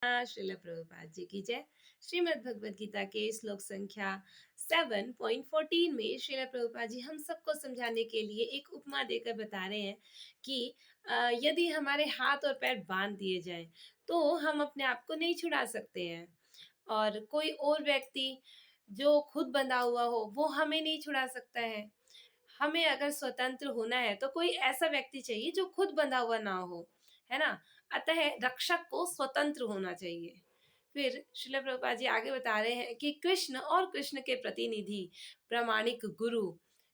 श्रील प्रभुपाद जी की जय। श्रीमद् भगवद गीता के श्लोक संख्या 7.14 में श्रील प्रभुपाद जी हम सबको समझाने के लिए एक उपमा देकर बता रहे हैं कि यदि हमारे हाथ और पैर बांध दिए जाएं तो हम अपने आप को नहीं छुड़ा सकते हैं, और कोई और व्यक्ति जो खुद बंधा हुआ हो वो हमें नहीं छुड़ा सकता है। हमें अगर स्वतंत्र होना है तो कोई ऐसा व्यक्ति चाहिए जो खुद बंधा हुआ ना हो, है ना। अतः रक्षक को स्वतंत्र होना चाहिए। फिर श्रील प्रभुपाद जी आगे बता रहे हैं कि कृष्ण और कृष्ण के प्रतिनिधि प्रामाणिक गुरु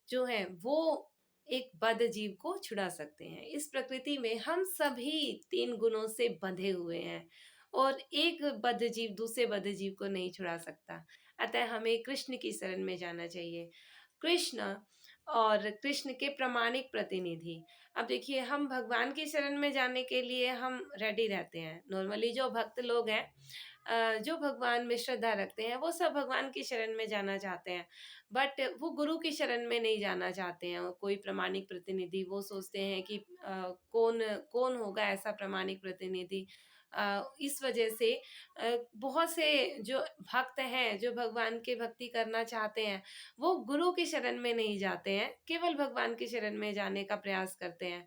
जो हैं वो एक बद्ध जीव को छुड़ा सकते हैं। इस प्रकृति में हम सभी 3 गुणों से बंधे हुए हैं और एक बद्ध जीव दूसरे बद्ध जीव को नहीं छुड़ा सकता। अतः हमें कृष्ण की शरण में जाना चाहिए। कृष्ण और कृष्ण के प्रामाणिक प्रतिनिधि। अब देखिए, हम भगवान की शरण में जाने के लिए हम रेडी रहते हैं। नॉर्मली जो भक्त लोग हैं, जो भगवान में श्रद्धा रखते हैं, वो सब भगवान की शरण में जाना चाहते हैं, बट वो गुरु की शरण में नहीं जाना चाहते हैं। कोई प्रामाणिक प्रतिनिधि, वो सोचते हैं कि कौन कौन होगा ऐसा प्रामाणिक प्रतिनिधि। इस वजह से बहुत से जो भक्त हैं, जो भगवान की भक्ति करना चाहते हैं, वो गुरु की शरण में नहीं जाते हैं, केवल भगवान की शरण में जाने का प्रयास करते हैं।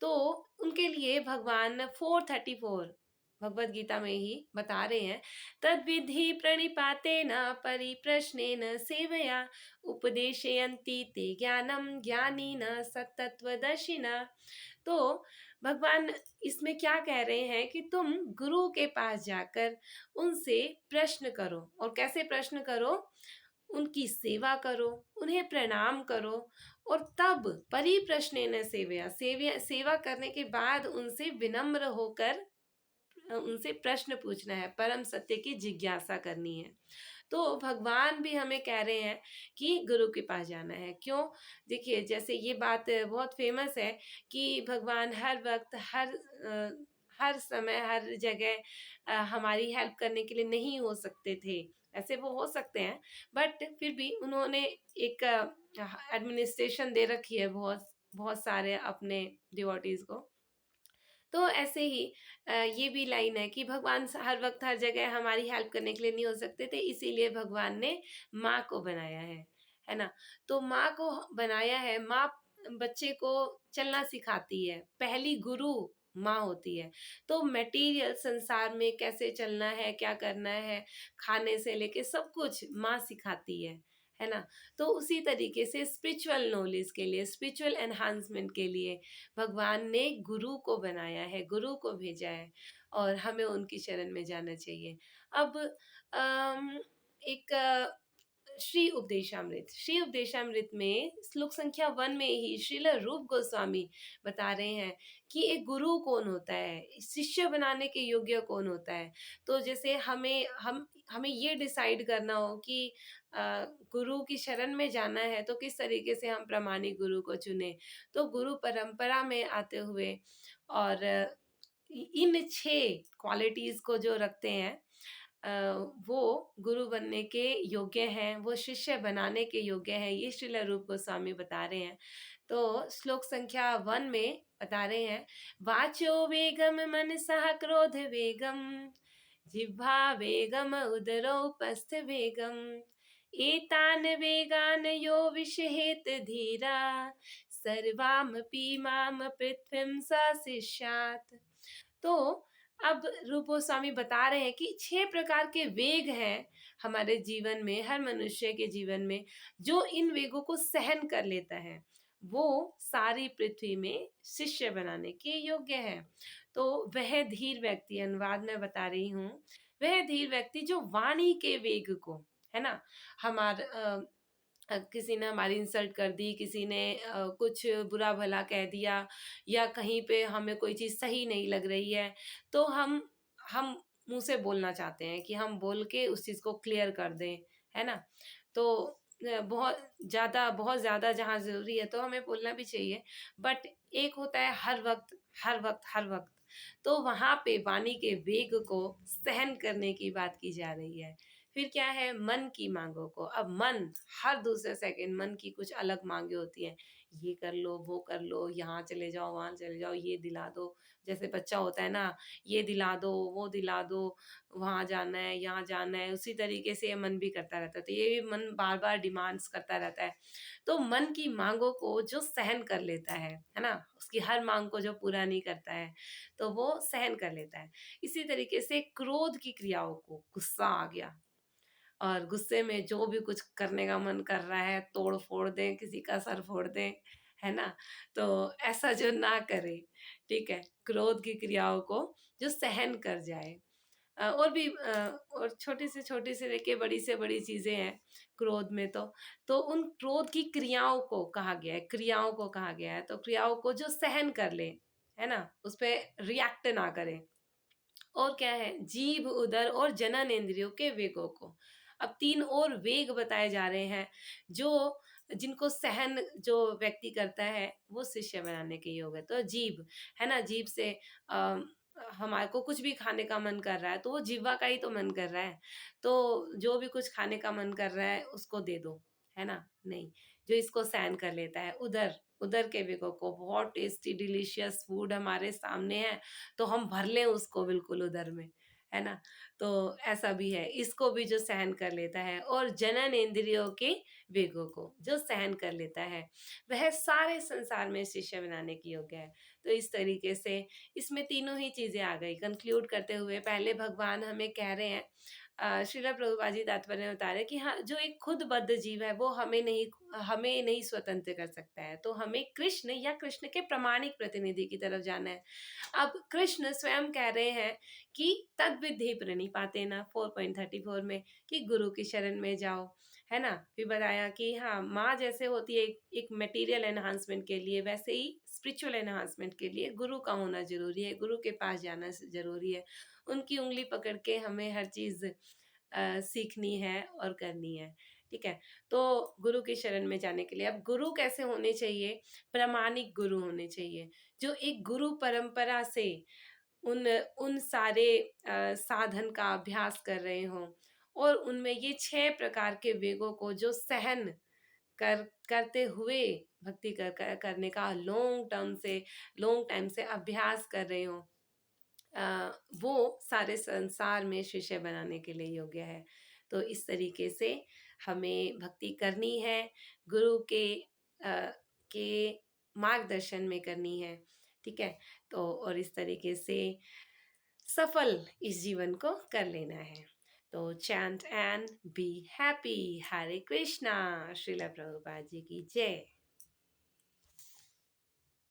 तो उनके लिए भगवान 434 भगवद गीता में ही बता रहे हैं, तद विधि प्रणिपातेन परिप्रश्नेन सेवया उपदेशयन्ति ते ज्ञानम ज्ञानीन सत्तत्वदर्शिना। तो भगवान इसमें क्या कह रहे हैं कि तुम गुरु के पास जाकर उनसे प्रश्न करो। और कैसे प्रश्न करो? उनकी सेवा करो, उन्हें प्रणाम करो, और तब परिप्रश्नेन सेवया, सेवा करने के बाद उनसे विनम्र होकर उनसे प्रश्न पूछना है, परम सत्य की जिज्ञासा करनी है। तो भगवान भी हमें कह रहे हैं कि गुरु के पास जाना है। क्यों? देखिए, जैसे ये बात बहुत फेमस है कि भगवान हर वक्त हर समय हर जगह हमारी हेल्प करने के लिए नहीं हो सकते थे। ऐसे वो हो सकते हैं, बट फिर भी उन्होंने एक एडमिनिस्ट्रेशन दे रखी है बहुत बहुत सारे अपने डिवोटीज को। तो ऐसे ही ये भी लाइन है कि भगवान हर वक्त हर जगह हमारी हेल्प करने के लिए नहीं हो सकते थे, इसीलिए भगवान ने माँ को बनाया है ना। तो माँ को बनाया है, माँ बच्चे को चलना सिखाती है, पहली गुरु माँ होती है। तो मटेरियल संसार में कैसे चलना है, क्या करना है, खाने से लेके सब कुछ माँ सिखाती है ना। तो उसी तरीके से स्पिरिचुअल नॉलेज के लिए, स्पिरिचुअल एनहांसमेंट के लिए भगवान ने गुरु को बनाया है, गुरु को भेजा है, और हमें उनकी शरण में जाना चाहिए। अब एक श्री उपदेशामृत में श्लोक संख्या 1 में ही श्रील रूप गोस्वामी बता रहे हैं कि एक गुरु कौन होता है, शिष्य बनाने के योग्य कौन होता है। तो जैसे हमें ये डिसाइड करना हो कि गुरु की शरण में जाना है तो किस तरीके से हम प्रामाणिक गुरु को चुने। तो गुरु परंपरा में आते हुए और इन 6 क्वालिटीज को जो रखते हैं, वो गुरु बनने के योग्य हैं, वो शिष्य बनाने के योग्य हैं। ये श्रील रूप गोस्वामी बता रहे हैं। तो श्लोक संख्या 1 में बता रहे हैं, वाचो वेगम मनसः क्रोध वेगम जिह्वा वेगम उदरोपस्थ वेगम एतान वेगान यो विषहेत धीरा सर्वामपि माम पृथ्वीं स शिष्यात्। तो अब रूप गोस्वामी बता रहे हैं कि 6 प्रकार के वेग हैं हमारे जीवन में, हर मनुष्य के जीवन में। जो इन वेगों को सहन कर लेता है वो सारी पृथ्वी में शिष्य बनाने के योग्य है। तो वह धीर व्यक्ति, अनुवाद में बता रही हूँ, वह धीर व्यक्ति जो वाणी के वेग को, है ना, किसी ने हमारी इंसल्ट कर दी, किसी ने कुछ बुरा भला कह दिया, या कहीं पे हमें कोई चीज़ सही नहीं लग रही है, तो हम मुंह से बोलना चाहते हैं कि हम बोल के उस चीज़ को क्लियर कर दें, है ना। तो बहुत ज़्यादा जहाँ ज़रूरी है तो हमें बोलना भी चाहिए, बट एक होता है हर वक्त। तो वहाँ पे वाणी के वेग को सहन करने की बात की जा रही है। फिर क्या है? मन की मांगों को। अब मन हर दूसरे सेकंड मन की कुछ अलग मांगे होती हैं, ये कर लो, वो कर लो, यहाँ चले जाओ, वहाँ चले जाओ, ये दिला दो। जैसे बच्चा होता है ना, ये दिला दो, वो दिला दो, वहाँ जाना है, यहाँ जाना है, उसी तरीके से ये मन भी करता रहता है। तो ये भी मन बार-बार डिमांड्स करता रहता है। तो मन की माँगों को जो सहन कर लेता है ना? उसकी हर माँग को जो पूरा नहीं करता है, तो वो सहन कर लेता है। इसी तरीके से क्रोध की क्रियाओं को, गुस्सा आ गया और गुस्से में जो भी कुछ करने का मन कर रहा है, तोड़-फोड़ दें, किसी का सर फोड़ दें, है ना? तो ऐसा जो ना करें, ठीक है? क्रोध की क्रियाओं को जो सहन कर जाए। और भी और छोटी से लेके बड़ी से बड़ी चीज़ें हैं क्रोध में तो उन क्रोध की क्रियाओं को कहा गया है, तो क्रियाओं को जो सहन कर ले, है ना? उसपे रिएक्ट ना करें। और क्या है? जीभ, उदर और जनन इंद्रियों के वेगों को। अब 3 और वेग बताए जा रहे हैं, जो जिनको सहन जो व्यक्ति करता है, वो शिष्य बनाने के योग्य है। तो जीभ, है ना? जीभ से अ, हमारे को कुछ भी खाने का मन कर रहा है, तो वो जिह्वा का ही तो मन कर रहा है। तो जो भी कुछ खाने का मन कर रहा है, उसको दे दो, है ना? नहीं, जो इसको सहन कर लेता है। उदर, उदर के वेगों को, बहुत टेस्टी डिलीशियस फूड हमारे सामने है, तो हम भर लें उसको बिल्कुल उदर में, है ना? तो ऐसा भी है, इसको भी जो सहन कर लेता है और जनन इंद्रियों के वेगों को जो सहन कर लेता है, वह सारे संसार में शिष्य बनाने के योग्य है। तो इस तरीके से इसमें तीनों ही चीज़ें आ गई। कंक्लूड करते हुए पहले भगवान हमें कह रहे हैं श्रील प्रभुपाद जी तात्पर्य में बता रहे हैं कि हाँ, जो एक खुद बद्ध जीव है वो हमें नहीं स्वतंत्र कर सकता है। तो हमें कृष्ण या कृष्ण के प्रामाणिक प्रतिनिधि की तरफ जाना है। अब कृष्ण स्वयं कह रहे हैं कि तद्विद्धि प्रणिपातेन 4.34 में कि गुरु की शरण में जाओ, है ना? फिर बताया कि हाँ, माँ जैसे होती है एक मटेरियल एनहांसमेंट के लिए, वैसे ही स्पिरिचुअल एनहांसमेंट के लिए गुरु का होना ज़रूरी है, गुरु के पास जाना ज़रूरी है। उनकी उँगली पकड़ के हमें हर चीज़ सीखनी है और करनी है, ठीक है? तो गुरु की शरण में जाने के लिए अब गुरु कैसे होने चाहिए? प्रामाणिक गुरु होने चाहिए, जो एक गुरु परंपरा से उन उन सारे साधन का अभ्यास कर रहे हों और उनमें ये 6 प्रकार के वेगों को जो सहन करते हुए भक्ति करने का लॉन्ग टाइम से अभ्यास कर रहे हों, वो सारे संसार में शिष्य बनाने के लिए योग्य है। तो इस तरीके से हमें भक्ति करनी है, गुरु के मार्गदर्शन में करनी है, ठीक है? तो और इस तरीके से सफल इस जीवन को कर लेना है। तो चैंट एंड बी हैप्पी। हरे कृष्णा। श्रील प्रभुपाद जी की जय।